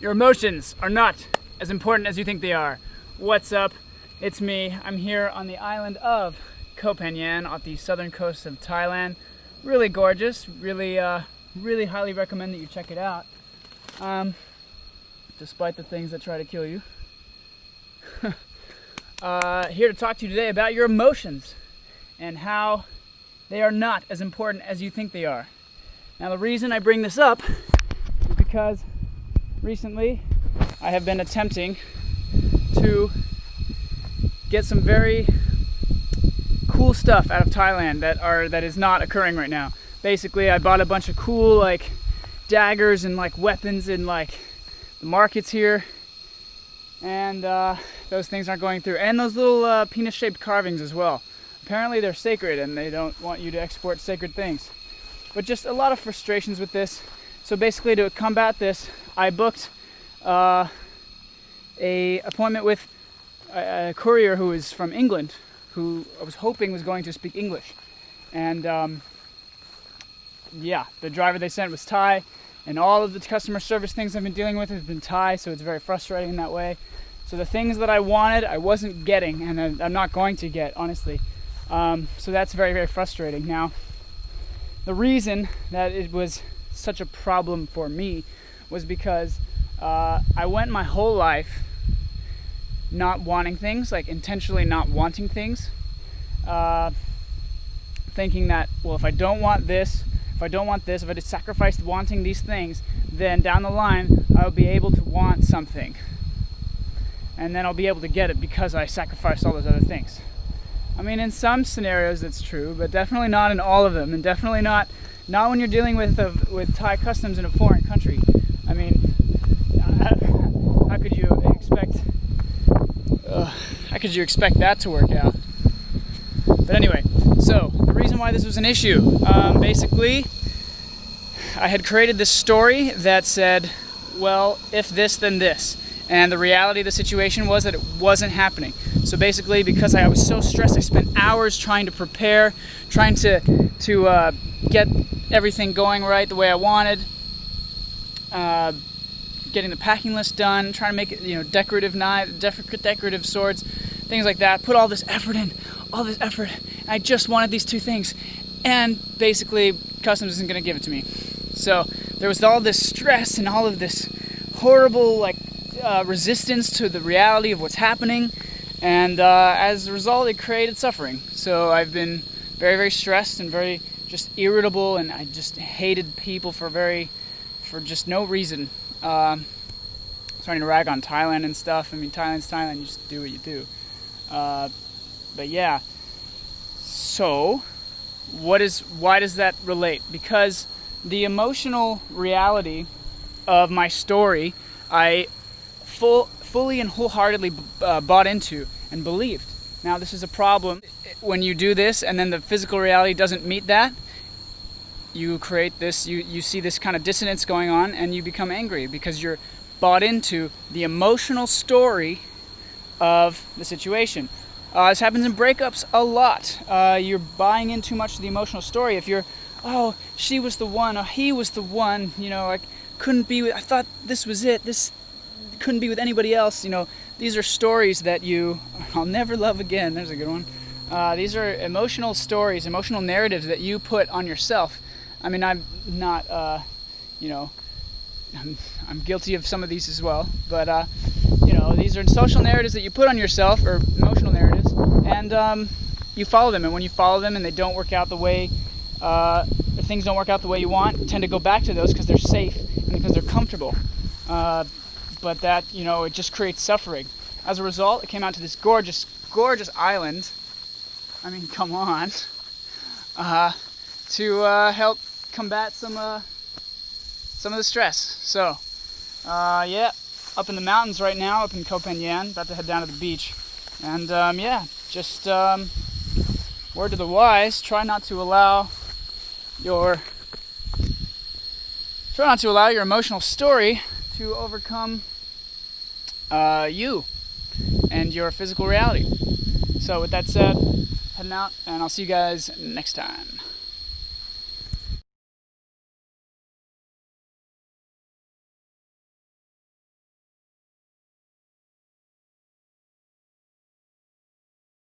Your emotions are not as important as you think they are. What's up? It's me. I'm here on the island of Koh Phangan off the southern coast of Thailand. Really gorgeous. Really highly recommend that you check it out. Despite the things that try to kill you. Here to talk to you today about your emotions and how they are not as important as you think they are. Now the reason I bring this up is because recently I have been attempting to get some very cool stuff out of Thailand that is not occurring right now. Basically, I bought a bunch of cool like daggers and like weapons in like the markets here, and those things aren't going through. And those little penis-shaped carvings as well. Apparently they're sacred and they don't want you to export sacred things. But just a lot of frustrations with this. So basically, to combat this, I booked a appointment with a courier who is from England, who I was hoping was going to speak English. And yeah, the driver they sent was Thai, and all of the customer service things I've been dealing with have been Thai, so it's very frustrating in that way. So the things that I wanted, I wasn't getting, and I'm not going to get, honestly. So that's very, very frustrating. Now, the reason that it was such a problem for me was because I went my whole life not wanting things, like intentionally not wanting things, thinking that, well, if I don't want this, if I just sacrifice wanting these things, then down the line I'll be able to want something, and then I'll be able to get it because I sacrificed all those other things. I mean, in some scenarios that's true, but definitely not in all of them, and definitely not when you're dealing with Thai customs in a foreign country. I mean, how could you expect that to work out? But anyway, so the reason why this was an issue, basically, I had created this story that said, well, if this, then this. And the reality of the situation was that it wasn't happening. So basically, because I was so stressed, I spent hours trying to prepare, trying to get everything going right the way I wanted, getting the packing list done, trying to make it, decorative knives, decorative swords, things like that. Put all this effort in, and I just wanted these two things, and basically, customs isn't going to give it to me. So there was all this stress and all of this horrible resistance to the reality of what's happening, and as a result, it created suffering. So I've been very, very stressed and very just irritable, and I just hated people for just no reason. Starting to rag on Thailand and stuff. I mean, Thailand's Thailand, you just do what you do. But yeah, so why does that relate? Because the emotional reality of my story, I fully and wholeheartedly bought into and believed. Now, this is a problem. When you do this and then the physical reality doesn't meet that, you create this, you see this kind of dissonance going on, and you become angry because you're bought into the emotional story of the situation. This happens in breakups a lot. You're buying in too much to the emotional story. If you're, oh, she was the one, or he was the one, I couldn't be with, I thought this was it, this couldn't be with anybody else, these are stories that I'll never love again, there's a good one. These are emotional stories, emotional narratives that you put on yourself. I mean, I'm not, I'm guilty of some of these as well, but, these are social narratives that you put on yourself, or emotional narratives, and you follow them, and when you follow them and they don't work out the way, if things don't work out the way you want, you tend to go back to those because they're safe and because they're comfortable, but that, it just creates suffering. As a result, it came out to this gorgeous, gorgeous island, I mean, come on, to help combat some of the stress. So, yeah, up in the mountains right now, up in Koh Phangan, about to head down to the beach. And yeah, just word to the wise, try not to allow your emotional story to overcome you and your physical reality. So with that said, heading out, and I'll see you guys next time.